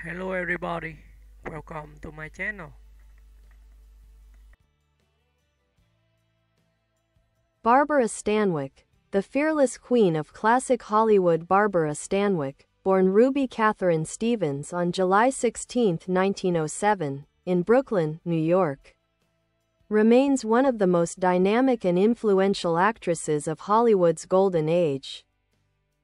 Hello everybody, welcome to my channel. Barbara Stanwyck, the fearless queen of classic Hollywood. Barbara Stanwyck, born Ruby Catherine Stevens on July 16, 1907, in Brooklyn, New York, remains one of the most dynamic and influential actresses of Hollywood's golden age.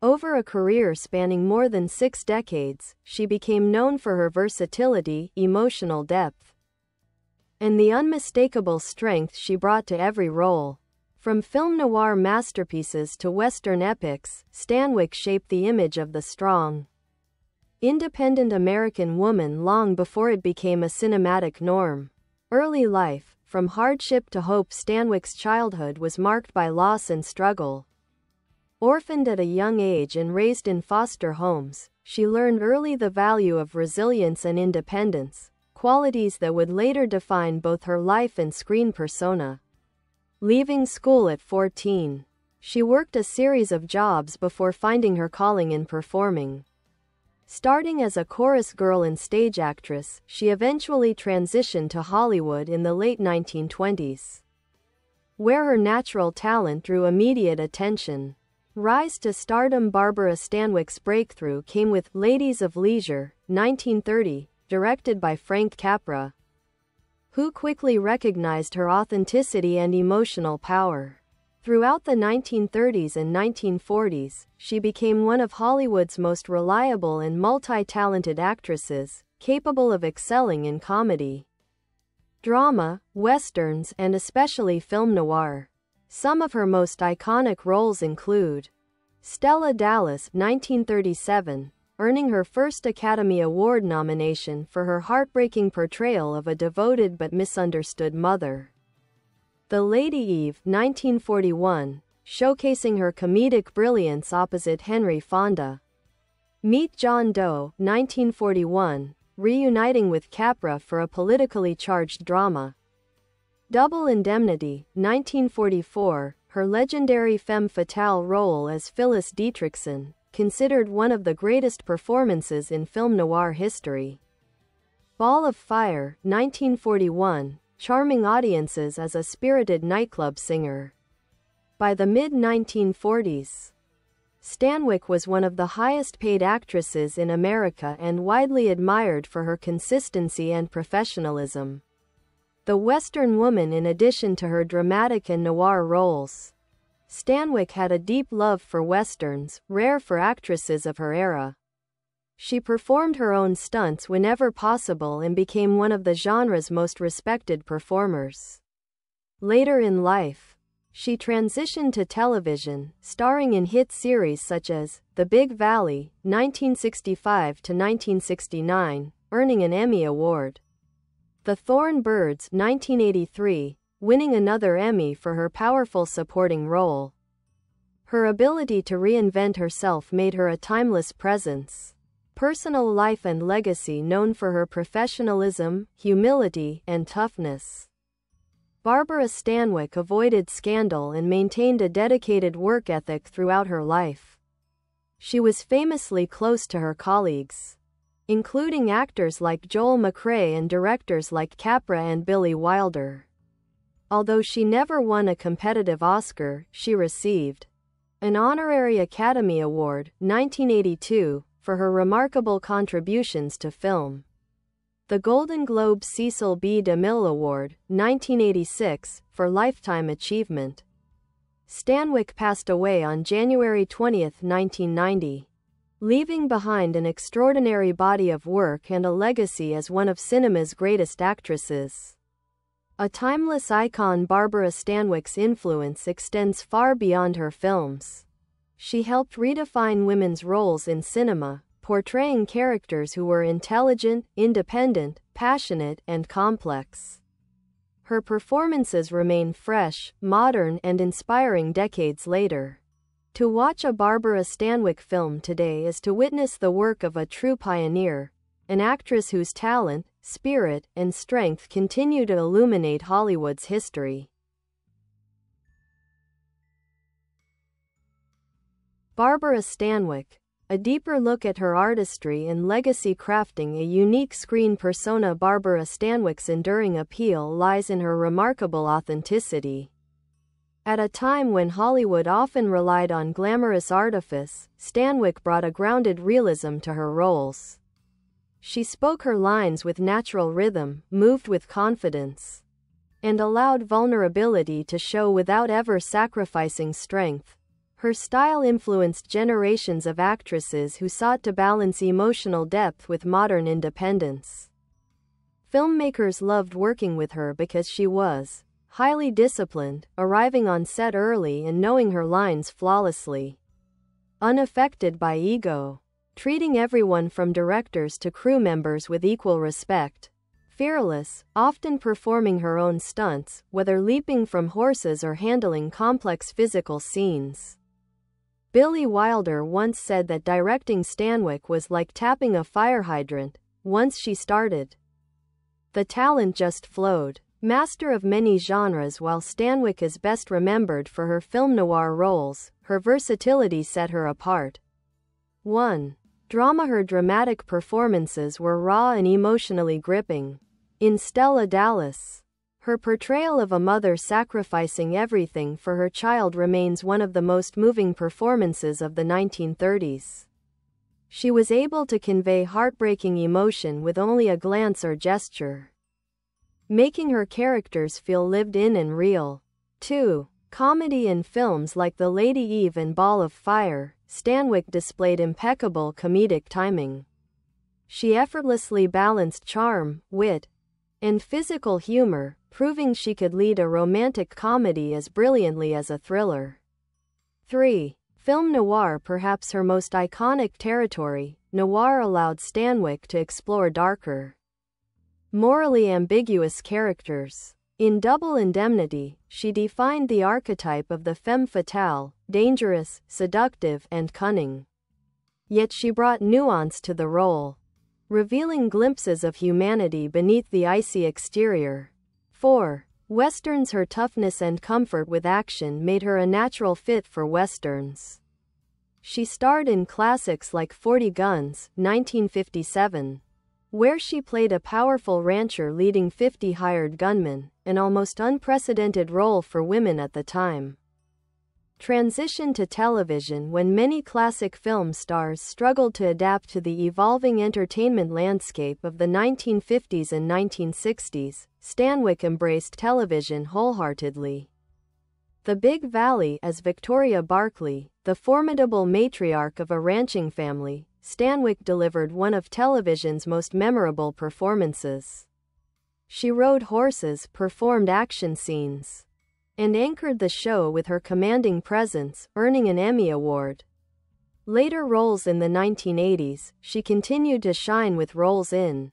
Over a career spanning more than 6 decades, she became known for her versatility, emotional depth, and the unmistakable strength she brought to every role. From film noir masterpieces to Western epics, Stanwyck shaped the image of the strong, independent American woman long before it became a cinematic norm. Early life, from hardship to hope. Stanwyck's childhood was marked by loss and struggle. Orphaned at a young age and raised in foster homes, she learned early the value of resilience and independence, qualities that would later define both her life and screen persona. Leaving school at 14, she worked a series of jobs before finding her calling in performing. Starting as a chorus girl and stage actress, she eventually transitioned to Hollywood in the late 1920s, where her natural talent drew immediate attention. Rise to stardom. Barbara Stanwyck's breakthrough came with Ladies of Leisure, 1930, directed by Frank Capra, who quickly recognized her authenticity and emotional power. Throughout the 1930s and 1940s, she became one of Hollywood's most reliable and multi-talented actresses, capable of excelling in comedy, drama, westerns, and especially film noir. Some of her most iconic roles include Stella Dallas, 1937, earning her first Academy Award nomination for her heartbreaking portrayal of a devoted but misunderstood mother. The Lady Eve, 1941, showcasing her comedic brilliance opposite Henry Fonda. Meet John Doe, 1941, reuniting with Capra for a politically charged drama. Double Indemnity, 1944, her legendary femme fatale role as Phyllis Dietrichson, considered one of the greatest performances in film noir history. Ball of Fire, 1941, charming audiences as a spirited nightclub singer. By the mid-1940s, Stanwyck was one of the highest-paid actresses in America and widely admired for her consistency and professionalism. The Western woman. In addition to her dramatic and noir roles, Stanwyck had a deep love for westerns, rare for actresses of her era. She performed her own stunts whenever possible and became one of the genre's most respected performers. Later in life, she transitioned to television, starring in hit series such as The Big Valley, 1965 to 1969, earning an Emmy Award. The Thorn Birds, 1983, winning another Emmy for her powerful supporting role. Her ability to reinvent herself made her a timeless presence. Personal life and legacy. Known for her professionalism, humility, and toughness, Barbara Stanwyck avoided scandal and maintained a dedicated work ethic throughout her life. She was famously close to her colleagues, including actors like Joel McCrea and directors like Capra and Billy Wilder. Although she never won a competitive Oscar, she received an honorary Academy Award, 1982, for her remarkable contributions to film. The Golden Globe Cecil B. DeMille Award, 1986, for lifetime achievement. Stanwyck passed away on January 20, 1990. Leaving behind an extraordinary body of work and a legacy as one of cinema's greatest actresses. A timeless icon. Barbara Stanwyck's influence extends far beyond her films. She helped redefine women's roles in cinema, portraying characters who were intelligent, independent, passionate, and complex. Her performances remain fresh, modern, and inspiring decades later. To watch a Barbara Stanwyck film today is to witness the work of a true pioneer, an actress whose talent, spirit, and strength continue to illuminate Hollywood's history. Barbara Stanwyck, A deeper look at her artistry and legacy. Crafting a unique screen persona. Barbara Stanwyck's enduring appeal lies in her remarkable authenticity. At a time when Hollywood often relied on glamorous artifice, Stanwyck brought a grounded realism to her roles. She spoke her lines with natural rhythm, moved with confidence, and allowed vulnerability to show without ever sacrificing strength. Her style influenced generations of actresses who sought to balance emotional depth with modern independence. Filmmakers loved working with her because she was highly disciplined, arriving on set early and knowing her lines flawlessly. Unaffected by ego, treating everyone from directors to crew members with equal respect. Fearless, often performing her own stunts, whether leaping from horses or handling complex physical scenes. Billy Wilder once said that directing Stanwyck was like tapping a fire hydrant. Once she started, the talent just flowed. Master of many genres. While Stanwyck is best remembered for her film noir roles, her versatility set her apart. 1. Drama. Her dramatic performances were raw and emotionally gripping. In Stella Dallas, her portrayal of a mother sacrificing everything for her child remains one of the most moving performances of the 1930s. She was able to convey heartbreaking emotion with only a glance or gesture, making her characters feel lived in and real. 2. Comedy. In films like The Lady Eve and Ball of Fire, Stanwyck displayed impeccable comedic timing. She effortlessly balanced charm, wit, and physical humor, proving she could lead a romantic comedy as brilliantly as a thriller. 3. Film noir. Perhaps her most iconic territory, noir allowed Stanwyck to explore darker, morally ambiguous characters. In Double Indemnity, she defined the archetype of the femme fatale, dangerous, seductive, and cunning. Yet she brought nuance to the role, revealing glimpses of humanity beneath the icy exterior. 4. Westerns. Her toughness and comfort with action made her a natural fit for westerns. She starred in classics like 40 Guns, 1957, where she played a powerful rancher leading 50 hired gunmen, an almost unprecedented role for women at the time. Transition to television. When many classic film stars struggled to adapt to the evolving entertainment landscape of the 1950s and 1960s, Stanwyck embraced television wholeheartedly. The Big Valley. As Victoria Barkley, the formidable matriarch of a ranching family, Stanwyck delivered one of television's most memorable performances. She rode horses, performed action scenes, and anchored the show with her commanding presence, earning an Emmy Award. Later roles. In the 1980s, she continued to shine with roles in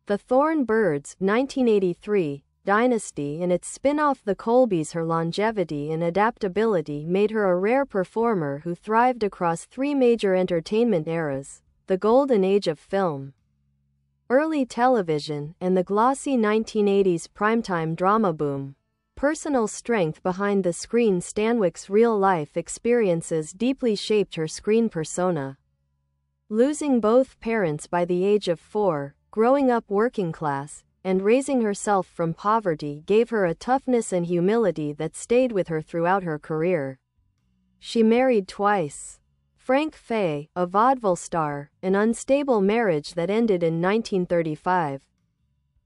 The Thorn Birds, 1983, Dynasty, and its spin-off The Colbys. Her longevity and adaptability made her a rare performer who thrived across three major entertainment eras: the golden age of film, early television, and the glossy 1980s primetime drama boom. Personal strength behind the screen. Stanwyck's real-life experiences deeply shaped her screen persona. Losing both parents by the age of 4, growing up working class, and raising herself from poverty gave her a toughness and humility that stayed with her throughout her career. She married twice. Frank Fay, a vaudeville star, an unstable marriage that ended in 1935.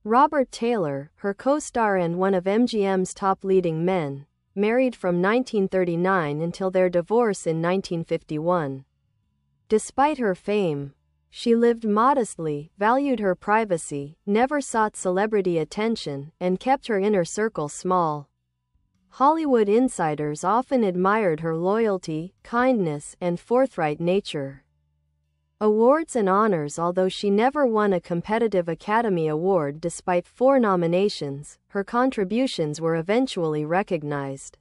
Robert Taylor, her co-star and one of MGM's top leading men, married from 1939 until their divorce in 1951. Despite her fame, she lived modestly, valued her privacy, never sought celebrity attention, and kept her inner circle small. Hollywood insiders often admired her loyalty, kindness, and forthright nature. Awards and honors. Although she never won a competitive Academy Award despite 4 nominations, her contributions were eventually recognized.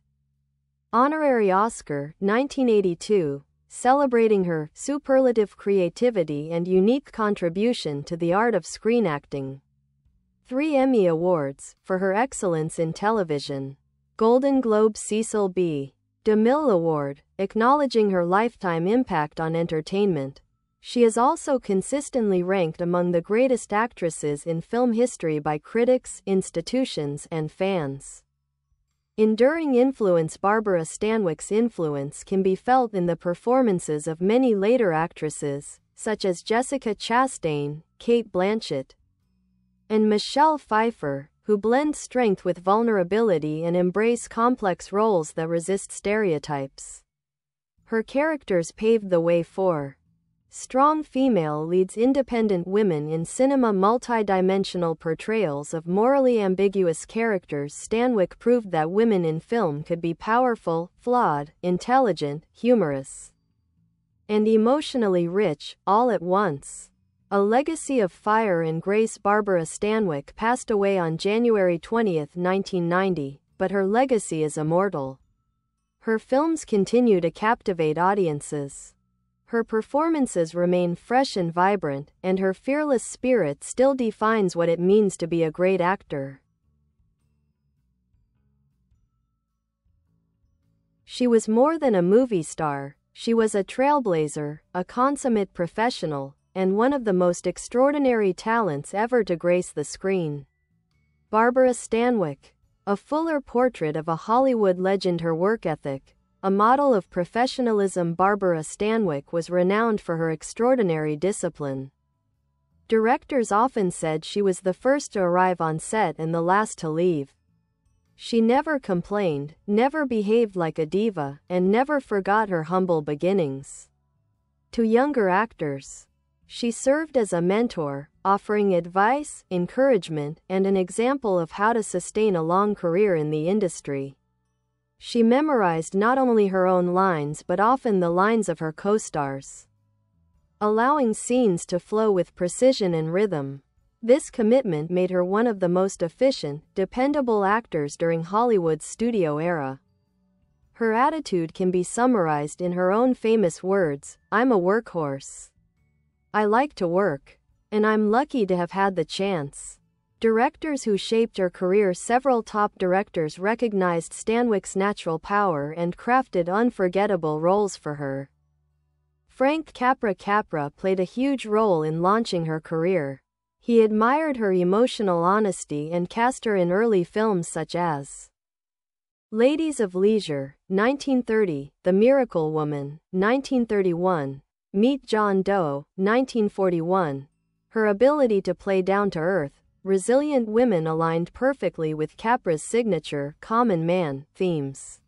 Honorary Oscar, 1982, celebrating her superlative creativity and unique contribution to the art of screen acting. 3 Emmy Awards, for her excellence in television. Golden Globe. Cecil B. DeMille Award, acknowledging her lifetime impact on entertainment. She is also consistently ranked among the greatest actresses in film history by critics, institutions, and fans. Enduring influence. Barbara Stanwyck's influence can be felt in the performances of many later actresses, such as Jessica Chastain, Cate Blanchett, and Michelle Pfeiffer, who blend strength with vulnerability and embrace complex roles that resist stereotypes. Her characters paved the way for strong female leads. Independent women in cinema. Multidimensional portrayals of morally ambiguous characters. Stanwyck proved that women in film could be powerful, flawed, intelligent, humorous, and emotionally rich, all at once. A legacy of fire and grace. Barbara Stanwyck passed away on January 20, 1990, but her legacy is immortal. Her films continue to captivate audiences. Her performances remain fresh and vibrant, and her fearless spirit still defines what it means to be a great actor. She was more than a movie star. She was a trailblazer, a consummate professional, and one of the most extraordinary talents ever to grace the screen. Barbara Stanwyck, a fuller portrait of a Hollywood legend. Her work ethic, a model of professionalism. Barbara Stanwyck was renowned for her extraordinary discipline. Directors often said she was the first to arrive on set and the last to leave. She never complained, never behaved like a diva, and never forgot her humble beginnings. To younger actors, she served as a mentor, offering advice, encouragement, and an example of how to sustain a long career in the industry. She memorized not only her own lines but often the lines of her co-stars, allowing scenes to flow with precision and rhythm. This commitment made her one of the most efficient, dependable actors during Hollywood's studio era. Her attitude can be summarized in her own famous words: "I'm a workhorse. I like to work. And I'm lucky to have had the chance." Directors who shaped her career. Several top directors recognized Stanwyck's natural power and crafted unforgettable roles for her. Frank Capra played a huge role in launching her career. He admired her emotional honesty and cast her in early films such as Ladies of Leisure, 1930, The Miracle Woman, 1931, Meet John Doe, 1941. Her ability to play down-to-earth, resilient women aligned perfectly with Capra's signature common man themes.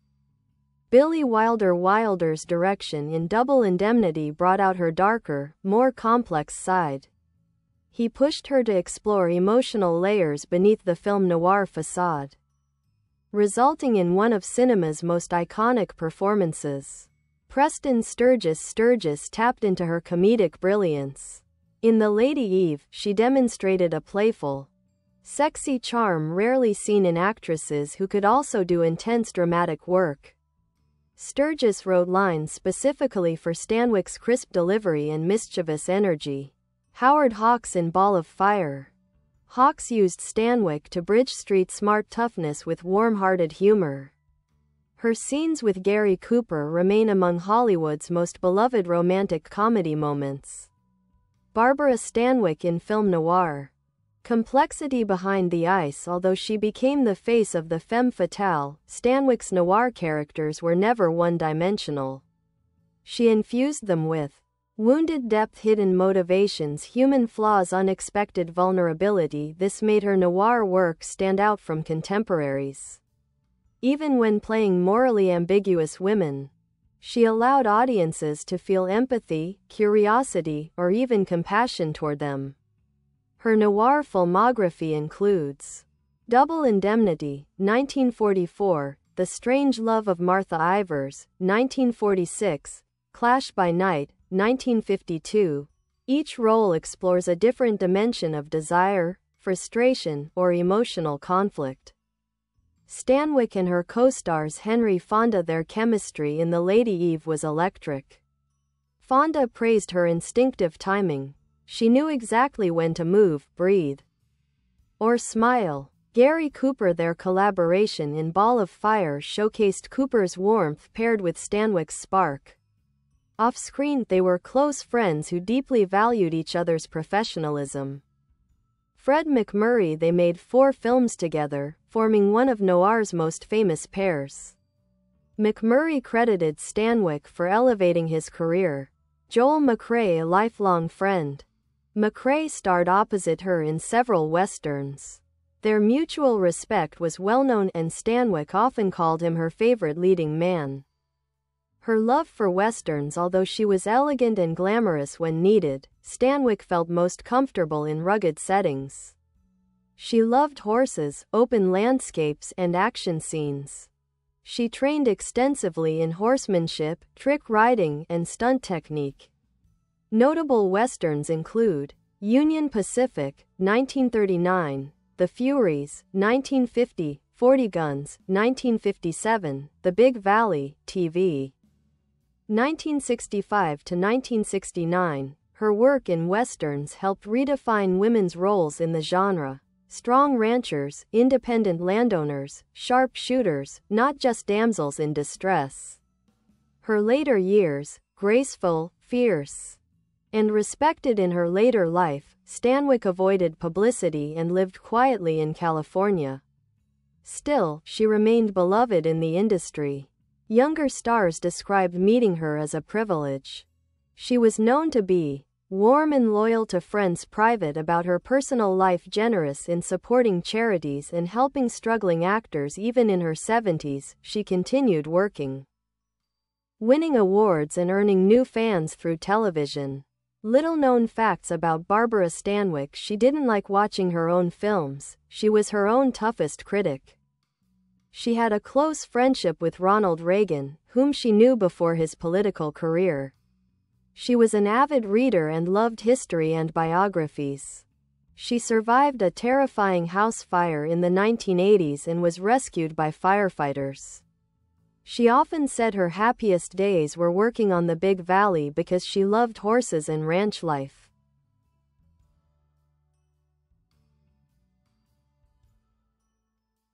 Billy Wilder's direction in Double Indemnity brought out her darker, more complex side. He pushed her to explore emotional layers beneath the film noir facade, resulting in one of cinema's most iconic performances. Preston Sturges tapped into her comedic brilliance. In The Lady Eve, she demonstrated a playful, sexy charm rarely seen in actresses who could also do intense dramatic work. Sturges wrote lines specifically for Stanwyck's crisp delivery and mischievous energy. Howard Hawks in Ball of Fire. Hawks used Stanwyck to bridge street-smart toughness with warm-hearted humor. Her scenes with Gary Cooper remain among Hollywood's most beloved romantic comedy moments. Barbara Stanwyck in film noir. Complexity behind the ice. Although she became the face of the femme fatale, Stanwyck's noir characters were never one-dimensional. She infused them with wounded depth, hidden motivations, human flaws, unexpected vulnerability. This made her noir work stand out from contemporaries. Even when playing morally ambiguous women, she allowed audiences to feel empathy, curiosity, or even compassion toward them. Her noir filmography includes Double Indemnity, 1944, The Strange Love of Martha Ivers, 1946, Clash by Night, 1952. Each role explores a different dimension of desire, frustration, or emotional conflict. Stanwyck and her co-stars Henry Fonda. Their chemistry in The Lady Eve was electric. Fonda praised her instinctive timing. She knew exactly when to move, breathe, or smile. Gary Cooper. Their collaboration in Ball of Fire showcased Cooper's warmth paired with Stanwyck's spark. Off-screen, they were close friends who deeply valued each other's professionalism. Fred MacMurray. They made 4 films together, forming one of noir's most famous pairs. MacMurray credited Stanwyck for elevating his career. Joel McCrea. A lifelong friend, McCrea starred opposite her in several westerns. Their mutual respect was well known, and Stanwyck often called him her favorite leading man. Her love for westerns. Although she was elegant and glamorous when needed, Stanwyck felt most comfortable in rugged settings. She loved horses, open landscapes, and action scenes. She trained extensively in horsemanship, trick riding, and stunt technique. Notable westerns include Union Pacific, 1939, The Furies, 1950, 40 Guns, 1957, The Big Valley, TV. 1965 to 1969, her work in westerns helped redefine women's roles in the genre. Strong ranchers, independent landowners, sharp shooters, not just damsels in distress. Her later years, graceful, fierce, and respected. In her later life, Stanwyck avoided publicity and lived quietly in California. Still, she remained beloved in the industry. Younger stars described meeting her as a privilege. She was known to be warm and loyal to friends, private about her personal life, generous in supporting charities and helping struggling actors. Even in her 70s, she continued working, winning awards and earning new fans through television. Little-known facts about Barbara Stanwyck. She didn't like watching her own films. She was her own toughest critic. She had a close friendship with Ronald Reagan, whom she knew before his political career. She was an avid reader and loved history and biographies. She survived a terrifying house fire in the 1980s and was rescued by firefighters. She often said her happiest days were working on the Big Valley because she loved horses and ranch life.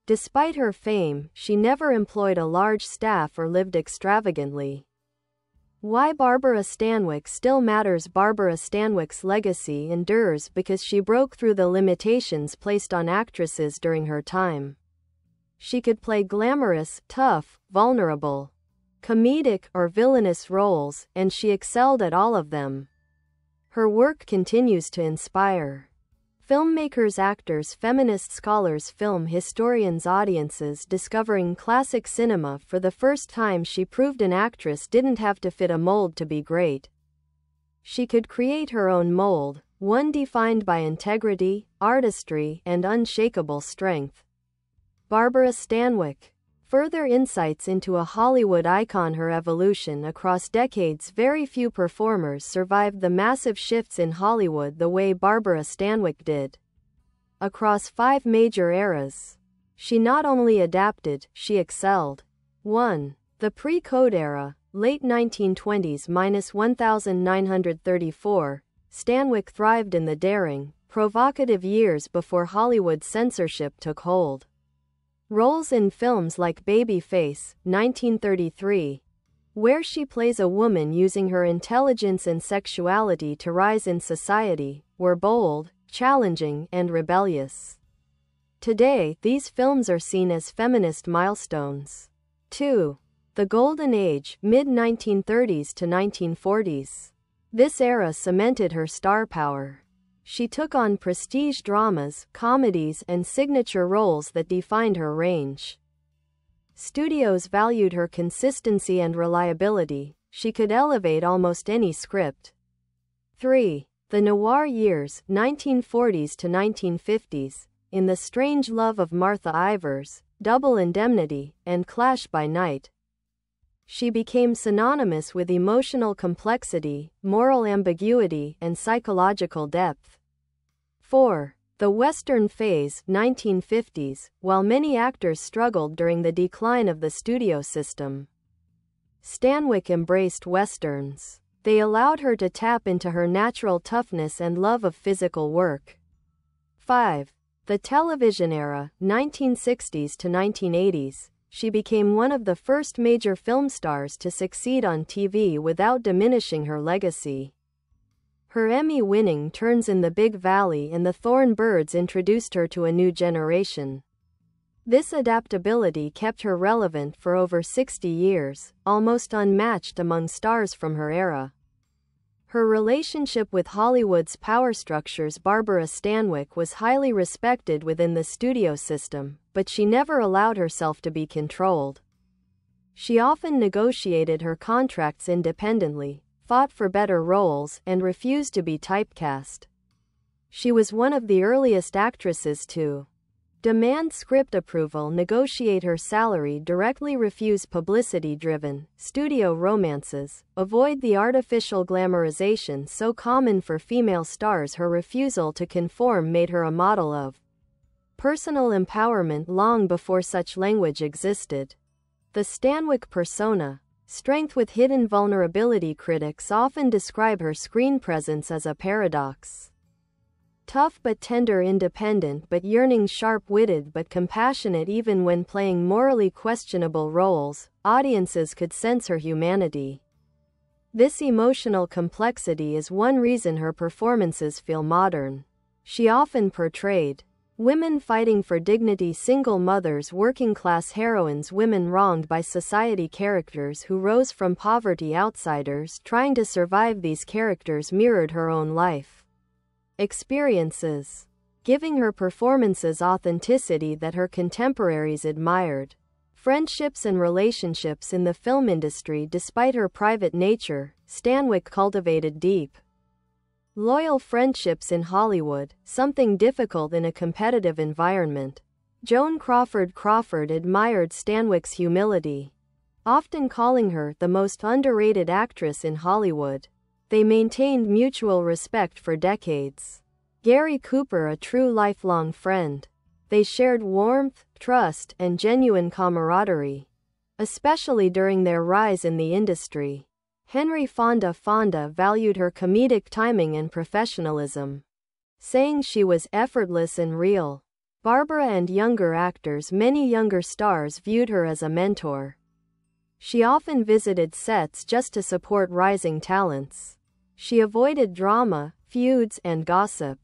Despite her fame, she never employed a large staff or lived extravagantly. Why Barbara Stanwyck still matters. Barbara Stanwyck's legacy endures because she broke through the limitations placed on actresses during her time. She could play glamorous, tough, vulnerable, comedic, or villainous roles, and she excelled at all of them. Her work continues to inspire filmmakers, actors, feminist scholars, film historians, audiences discovering classic cinema for the first time. She proved an actress didn't have to fit a mold to be great. She could create her own mold, one defined by integrity, artistry, and unshakable strength. Barbara Stanwyck. Further insights into a Hollywood icon. Her evolution across decades. Very few performers survived the massive shifts in Hollywood the way Barbara Stanwyck did. Across 5 major eras, she not only adapted, she excelled. 1. The pre-code era, late 1920s–1934, Stanwyck thrived in the daring, provocative years before Hollywood censorship took hold. Roles in films like Babyface, 1933, where she plays a woman using her intelligence and sexuality to rise in society, were bold, challenging, and rebellious. Today, these films are seen as feminist milestones. 2. The Golden Age, mid-1930s to 1940s. This era cemented her star power. She took on prestige dramas, comedies, and signature roles that defined her range. Studios valued her consistency and reliability. She could elevate almost any script. 3. The noir years, 1940s to 1950s. In The Strange Love of Martha Ivers, Double Indemnity, and Clash by Night, she became synonymous with emotional complexity, moral ambiguity, and psychological depth. 4. The Western phase, 1950s. While many actors struggled during the decline of the studio system, Stanwyck embraced westerns. They allowed her to tap into her natural toughness and love of physical work. 5. The television era, 1960s to 1980s, she became one of the first major film stars to succeed on TV without diminishing her legacy. Her Emmy-winning turns in The Big Valley and The Thorn Birds introduced her to a new generation. This adaptability kept her relevant for over 60 years, almost unmatched among stars from her era. Her relationship with Hollywood's power structures. Barbara Stanwyck was highly respected within the studio system, but she never allowed herself to be controlled. She often negotiated her contracts independently, fought for better roles, and refused to be typecast. She was one of the earliest actresses to demand script approval, negotiate her salary, directly refuse publicity-driven studio romances, avoid the artificial glamorization so common for female stars. Her refusal to conform made her a model of personal empowerment long before such language existed. The Stanwyck persona, strength with hidden vulnerability. Critics often describe her screen presence as a paradox. Tough but tender, independent but yearning, sharp-witted but compassionate. Even when playing morally questionable roles, audiences could sense her humanity. This emotional complexity is one reason her performances feel modern. She often portrayed women fighting for dignity, single mothers, working-class heroines, women wronged by society, characters who rose from poverty, outsiders trying to survive. These characters mirrored her own life experiences, giving her performances authenticity that her contemporaries admired. Friendships and relationships in the film industry. Despite her private nature, Stanwyck cultivated deep, loyal friendships in Hollywood, something difficult in a competitive environment. Joan Crawford admired Stanwyck's humility, often calling her the most underrated actress in Hollywood. They maintained mutual respect for decades. Gary Cooper, a true lifelong friend. They shared warmth, trust, and genuine camaraderie, especially during their rise in the industry. Henry Fonda valued her comedic timing and professionalism, saying she was effortless and real. Barbara and younger actors. Many younger stars viewed her as a mentor. She often visited sets just to support rising talents. She avoided drama, feuds, and gossip.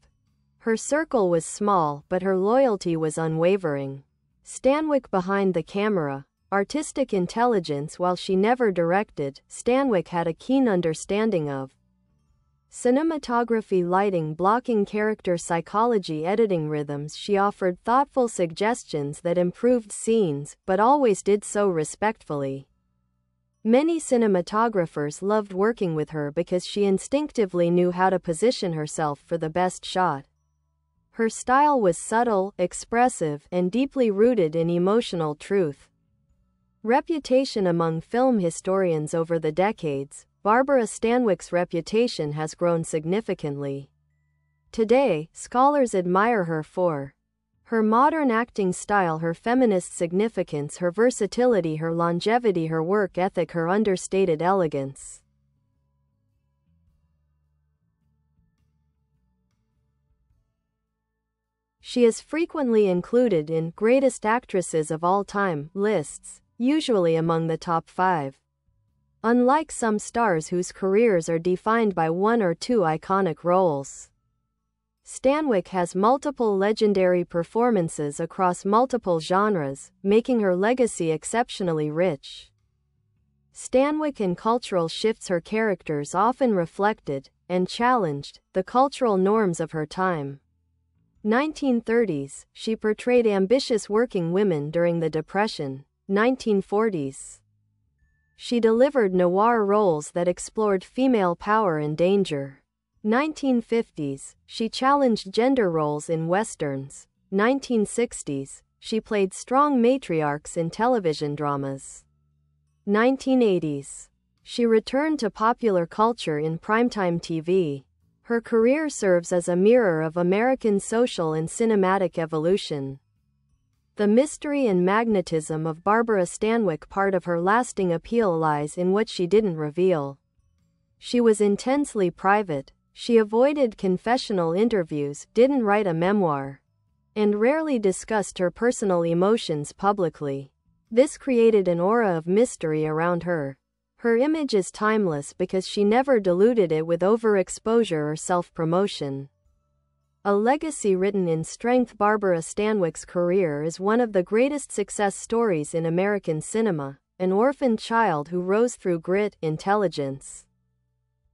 Her circle was small, but her loyalty was unwavering. Stanwyck behind the camera. Artistic intelligence. While she never directed, Stanwyck had a keen understanding of cinematography, lighting, blocking, character psychology, editing rhythms. She offered thoughtful suggestions that improved scenes, but always did so respectfully. Many cinematographers loved working with her because she instinctively knew how to position herself for the best shot. Her style was subtle, expressive, and deeply rooted in emotional truth. Reputation among film historians. Over the decades, Barbara Stanwyck's reputation has grown significantly. Today, scholars admire her for her modern acting style, her feminist significance, her versatility, her longevity, her work ethic, her understated elegance. She is frequently included in greatest actresses of all time lists, usually among the top 5. Unlike some stars whose careers are defined by one or two iconic roles, Stanwyck has multiple legendary performances across multiple genres, making her legacy exceptionally rich. Stanwyck and cultural shifts. Her characters often reflected, and challenged, the cultural norms of her time. 1930s, she portrayed ambitious working women during the Depression. 1940s, she delivered noir roles that explored female power and danger. 1950s, she challenged gender roles in westerns. 1960s, she played strong matriarchs in television dramas. 1980s, she returned to popular culture in primetime TV. Her career serves as a mirror of American social and cinematic evolution. The mystery and magnetism of Barbara Stanwyck. Part of her lasting appeal lies in what she didn't reveal. She was intensely private. She avoided confessional interviews, didn't write a memoir, and rarely discussed her personal emotions publicly. This created an aura of mystery around her. Her image is timeless because she never diluted it with overexposure or self-promotion. A legacy written in strength. Barbara Stanwyck's career is one of the greatest success stories in American cinema, an orphaned child who rose through grit, intelligence,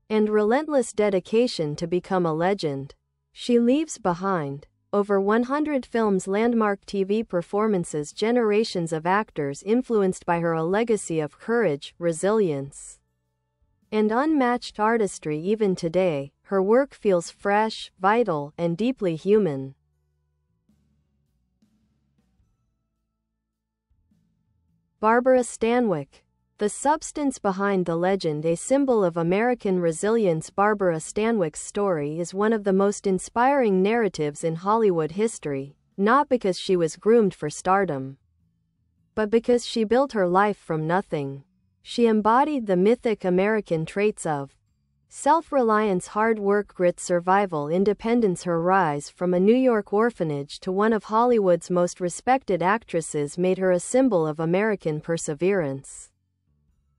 and relentless dedication to become a legend. She leaves behind over 100 films, landmark TV performances, generations of actors influenced by her, a legacy of courage, resilience, and unmatched artistry. Even today, her work feels fresh, vital, and deeply human. Barbara Stanwyck, the substance behind the legend, a symbol of American resilience. Barbara Stanwyck's story is one of the most inspiring narratives in Hollywood history, not because she was groomed for stardom, but because she built her life from nothing. She embodied the mythic American traits of self-reliance, hard work, grit, survival, independence. Her rise from a New York orphanage to one of Hollywood's most respected actresses made her a symbol of American perseverance.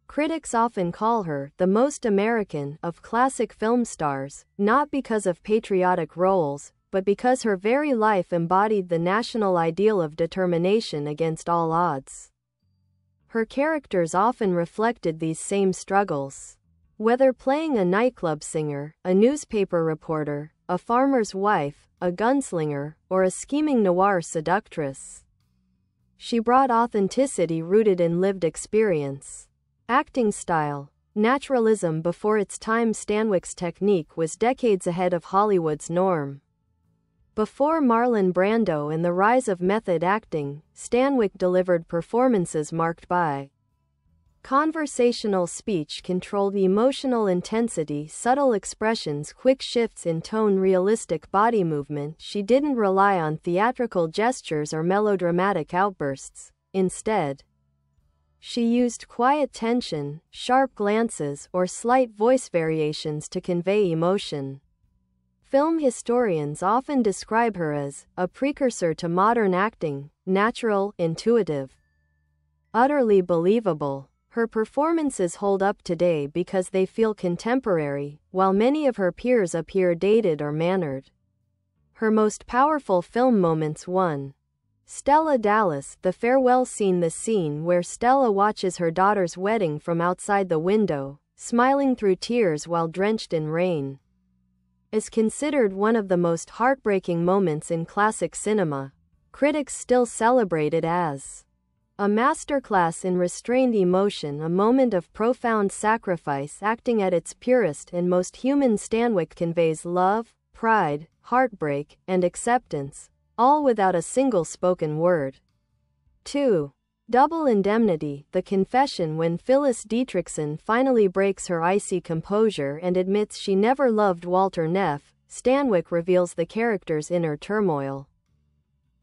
Critics often call her the most American of classic film stars, not because of patriotic roles, but because her very life embodied the national ideal of determination against all odds. Her characters often reflected these same struggles. Whether playing a nightclub singer, a newspaper reporter, a farmer's wife, a gunslinger, or a scheming noir seductress, she brought authenticity rooted in lived experience. Acting style. Naturalism. Before its time, Stanwyck's technique was decades ahead of Hollywood's norm. Before Marlon Brando and the rise of method acting, Stanwyck delivered performances marked by conversational speech, controlled emotional intensity, subtle expressions, quick shifts in tone, realistic body movement. She didn't rely on theatrical gestures or melodramatic outbursts. Instead, she used quiet tension, sharp glances, or slight voice variations to convey emotion. Film historians often describe her as a precursor to modern acting, natural, intuitive, utterly believable. Her performances hold up today because they feel contemporary, while many of her peers appear dated or mannered. Her most powerful film moments. 1. Stella Dallas, the farewell scene. The scene where Stella watches her daughter's wedding from outside the window, smiling through tears while drenched in rain, is considered one of the most heartbreaking moments in classic cinema. Critics still celebrate it as a masterclass in restrained emotion, a moment of profound sacrifice. Acting at its purest and most human, Stanwyck conveys love, pride, heartbreak, and acceptance, all without a single spoken word. 2. Double Indemnity, the confession. When Phyllis Dietrichson finally breaks her icy composure and admits she never loved Walter Neff, Stanwyck reveals the character's inner turmoil.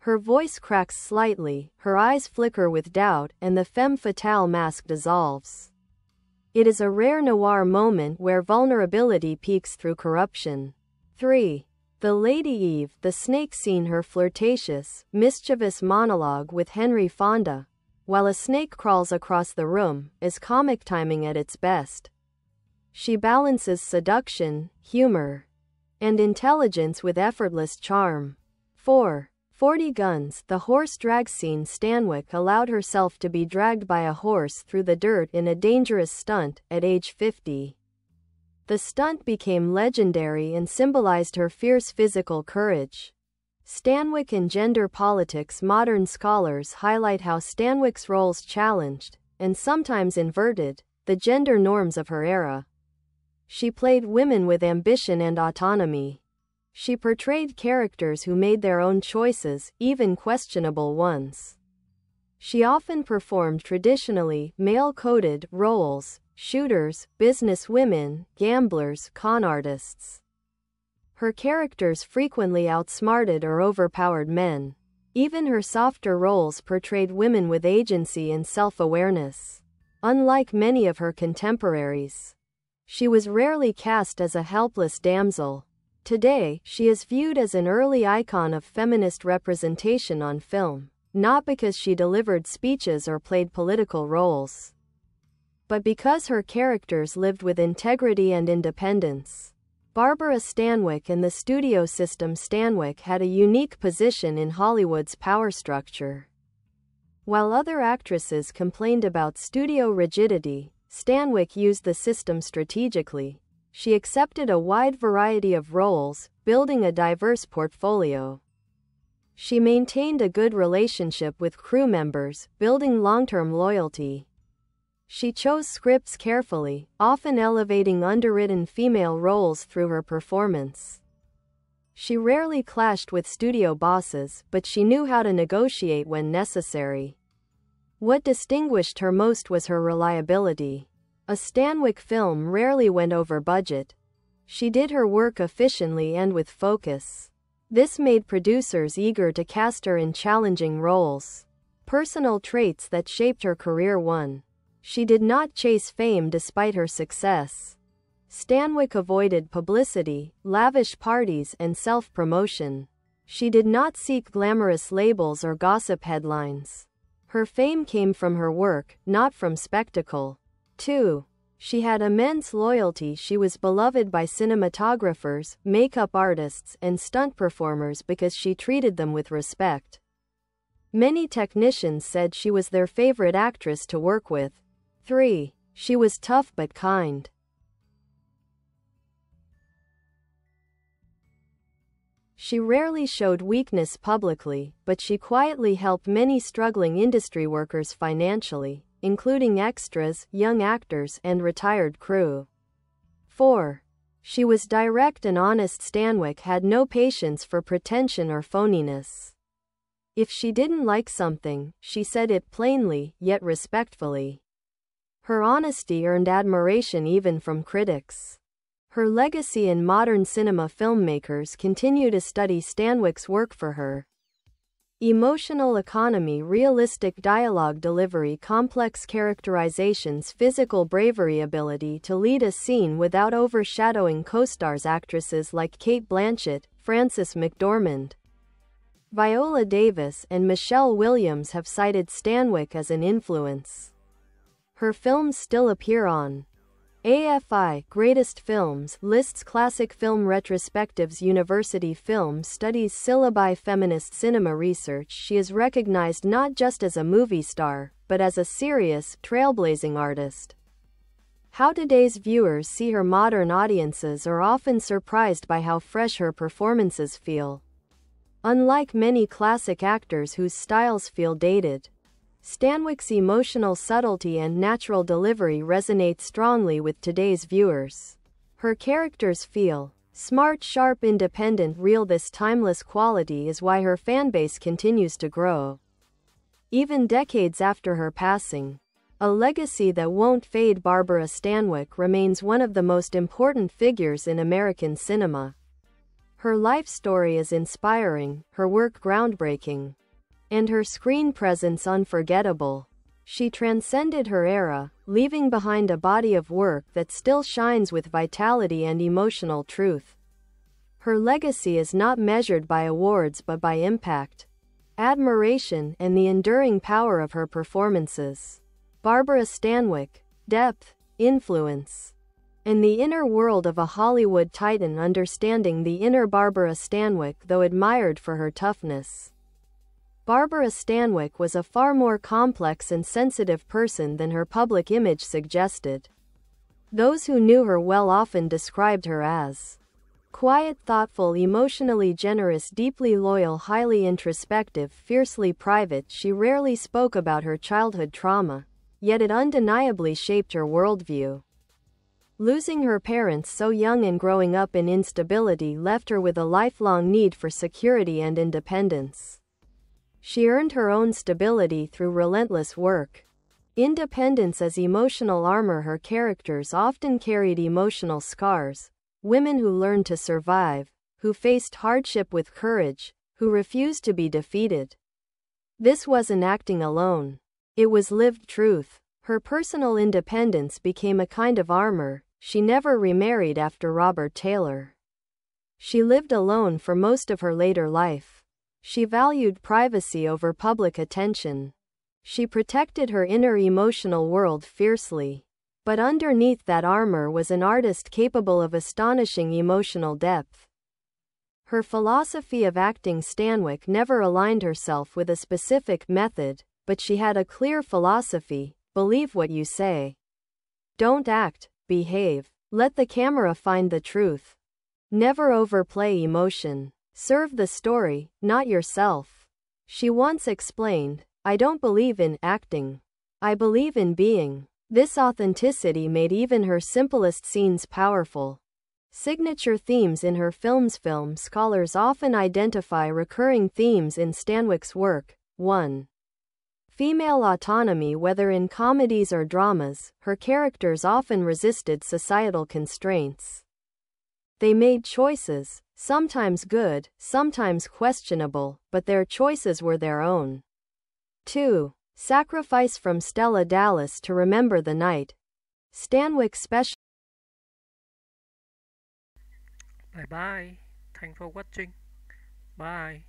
Her voice cracks slightly, her eyes flicker with doubt, and the femme fatale mask dissolves. It is a rare noir moment where vulnerability peeks through corruption. 3. The Lady Eve, the snake scene. Her flirtatious, mischievous monologue with Henry Fonda, while a snake crawls across the room, is comic timing at its best. She balances seduction, humor, and intelligence with effortless charm. 4. 40 Guns, the horse drag scene. Stanwyck allowed herself to be dragged by a horse through the dirt in a dangerous stunt at age 50. The stunt became legendary and symbolized her fierce physical courage. Stanwyck and gender politics. Modern scholars highlight how Stanwyck's roles challenged, and sometimes inverted, the gender norms of her era. She played women with ambition and autonomy. She portrayed characters who made their own choices, even questionable ones. She often performed traditionally male-coded roles: shooters, businesswomen, gamblers, con artists. Her characters frequently outsmarted or overpowered men. Even her softer roles portrayed women with agency and self-awareness. Unlike many of her contemporaries, she was rarely cast as a helpless damsel. Today, she is viewed as an early icon of feminist representation on film, not because she delivered speeches or played political roles, but because her characters lived with integrity and independence. Barbara Stanwyck and the studio system. Stanwyck had a unique position in Hollywood's power structure. While other actresses complained about studio rigidity, Stanwyck used the system strategically. She accepted a wide variety of roles, building a diverse portfolio. She maintained a good relationship with crew members, building long-term loyalty. She chose scripts carefully, often elevating underwritten female roles through her performance. She rarely clashed with studio bosses, but she knew how to negotiate when necessary. What distinguished her most was her reliability. A Stanwyck film rarely went over budget. She did her work efficiently and with focus. This made producers eager to cast her in challenging roles. Personal traits that shaped her career. 1. She did not chase fame despite her success. Stanwyck avoided publicity, lavish parties, and self-promotion. She did not seek glamorous labels or gossip headlines. Her fame came from her work, not from spectacle. 2. She had immense loyalty. She was beloved by cinematographers, makeup artists, and stunt performers because she treated them with respect. Many technicians said she was their favorite actress to work with. 3. She was tough but kind. She rarely showed weakness publicly, but she quietly helped many struggling industry workers financially, including extras, young actors, and retired crew. 4. She was direct and honest. Stanwyck had no patience for pretension or phoniness. If she didn't like something, she said it plainly, yet respectfully. Her honesty earned admiration even from critics. Her legacy in modern cinema. Filmmakers continue to study Stanwyck's work for her emotional economy, realistic dialogue delivery, complex characterizations, physical bravery, ability to lead a scene without overshadowing co-stars. Actresses like Cate Blanchett, Frances McDormand, Viola Davis, and Michelle Williams have cited Stanwyck as an influence. Her films still appear on AFI Greatest Films lists classic film retrospectives, university film studies syllabi, feminist cinema research. She is recognized not just as a movie star, but as a serious, trailblazing artist. How today's viewers see her. Modern audiences are often surprised by how fresh her performances feel. Unlike many classic actors whose styles feel dated, Stanwyck's emotional subtlety and natural delivery resonate strongly with today's viewers. Her characters feel smart, sharp, independent, real. This timeless quality is why her fanbase continues to grow, even decades after her passing. A legacy that won't fade. Barbara Stanwyck remains one of the most important figures in American cinema. Her life story is inspiring, her work groundbreaking, and her screen presence unforgettable. She transcended her era, leaving behind a body of work that still shines with vitality and emotional truth. Her legacy is not measured by awards but by impact, admiration, and the enduring power of her performances. Barbara Stanwyck, depth, influence, and the inner world of a Hollywood titan. Understanding the inner Barbara Stanwyck. Though admired for her toughness, Barbara Stanwyck was a far more complex and sensitive person than her public image suggested. Those who knew her well often described her as quiet, thoughtful, emotionally generous, deeply loyal, highly introspective, fiercely private. She rarely spoke about her childhood trauma, yet it undeniably shaped her worldview. Losing her parents so young and growing up in instability left her with a lifelong need for security and independence. She earned her own stability through relentless work. Independence as emotional armor. Her characters often carried emotional scars, women who learned to survive, who faced hardship with courage, who refused to be defeated. This wasn't acting alone. It was lived truth. Her personal independence became a kind of armor. She never remarried after Robert Taylor She lived alone for most of her later life. She valued privacy over public attention. She protected her inner emotional world fiercely. But underneath that armor was an artist capable of astonishing emotional depth. Her philosophy of acting. Stanwyck never aligned herself with a specific method, but she had a clear philosophy: believe what you say. Don't act, behave. Let the camera find the truth. Never overplay emotion. Serve the story, not yourself. She once explained, "I don't believe in acting. I believe in being." This authenticity made even her simplest scenes powerful. Signature themes in her films. Film scholars often identify recurring themes in Stanwyck's work. 1. Female autonomy. Whether in comedies or dramas, her characters often resisted societal constraints. They made choices, sometimes good, sometimes questionable, but their choices were their own. 2. Sacrifice. From Stella Dallas to Remember the Night. Stanwyck special. Bye bye. Thanks for watching. Bye.